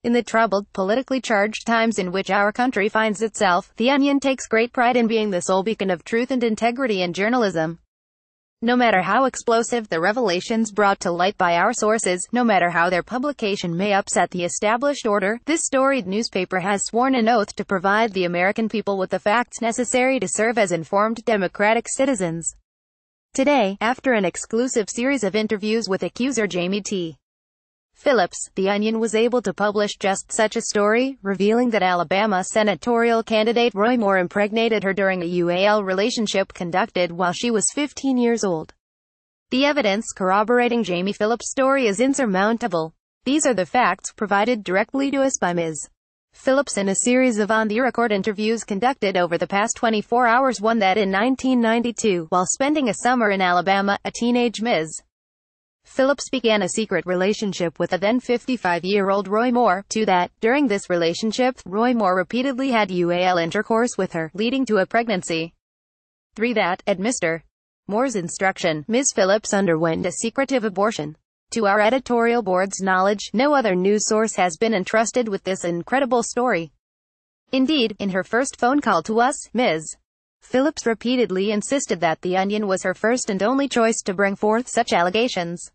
In the troubled, politically charged times in which our country finds itself, The Onion takes great pride in being the sole beacon of truth and integrity in journalism. No matter how explosive the revelations brought to light by our sources, no matter how their publication may upset the established order, this storied newspaper has sworn an oath to provide the American people with the facts necessary to serve as informed democratic citizens. Today, after an exclusive series of interviews with accuser Jaime T. Phillips, The Onion was able to publish just such a story, revealing that Alabama senatorial candidate Roy Moore impregnated her during a UAL relationship conducted while she was 15 years old. The evidence corroborating Jaime Phillips' story is insurmountable. These are the facts provided directly to us by Ms. Phillips in a series of on-the-record interviews conducted over the past 24 hours. One that in 1992, while spending a summer in Alabama, a teenage Ms. Phillips began a secret relationship with a then 55-year-old Roy Moore. 2. That, during this relationship, Roy Moore repeatedly had UAL intercourse with her, leading to a pregnancy. 3. That, at Mr. Moore's instruction, Ms. Phillips underwent a secretive abortion. To our editorial board's knowledge, no other news source has been entrusted with this incredible story. Indeed, in her first phone call to us, Ms. Phillips repeatedly insisted that The Onion was her first and only choice to bring forth such allegations.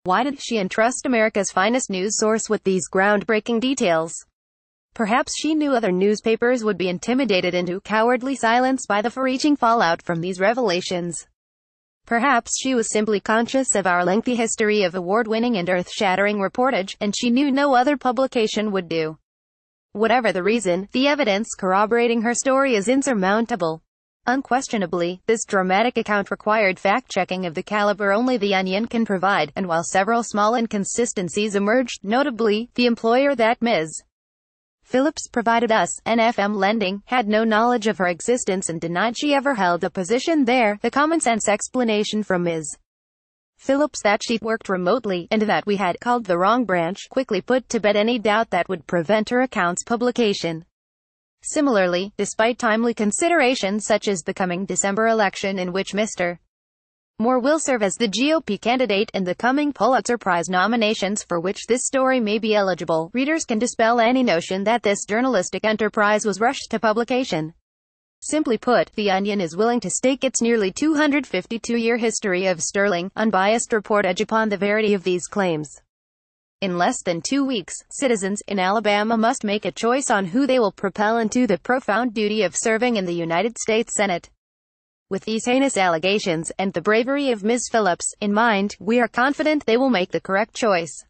Why did she entrust America's finest news source with these groundbreaking details? Perhaps she knew other newspapers would be intimidated into cowardly silence by the far-reaching fallout from these revelations. Perhaps she was simply conscious of our lengthy history of award-winning and earth-shattering reportage, and she knew no other publication would do. Whatever the reason, the evidence corroborating her story is insurmountable. Unquestionably, this dramatic account required fact-checking of the caliber only The Onion can provide, and while several small inconsistencies emerged, notably, the employer that Ms. Phillips provided us, NFM Lending, had no knowledge of her existence and denied she ever held a position there, the common-sense explanation from Ms. Phillips that she worked remotely, and that we had called the wrong branch, quickly put to bed any doubt that would prevent her account's publication. Similarly, despite timely considerations such as the coming December election in which Mr. Moore will serve as the GOP candidate and the coming Pulitzer Prize nominations for which this story may be eligible, readers can dispel any notion that this journalistic enterprise was rushed to publication. Simply put, The Onion is willing to stake its nearly 252-year history of sterling, unbiased reportage upon the verity of these claims. In less than 2 weeks, citizens in Alabama must make a choice on who they will propel into the profound duty of serving in the United States Senate. With these heinous allegations, and the bravery of Ms. Phillips, in mind, we are confident they will make the correct choice.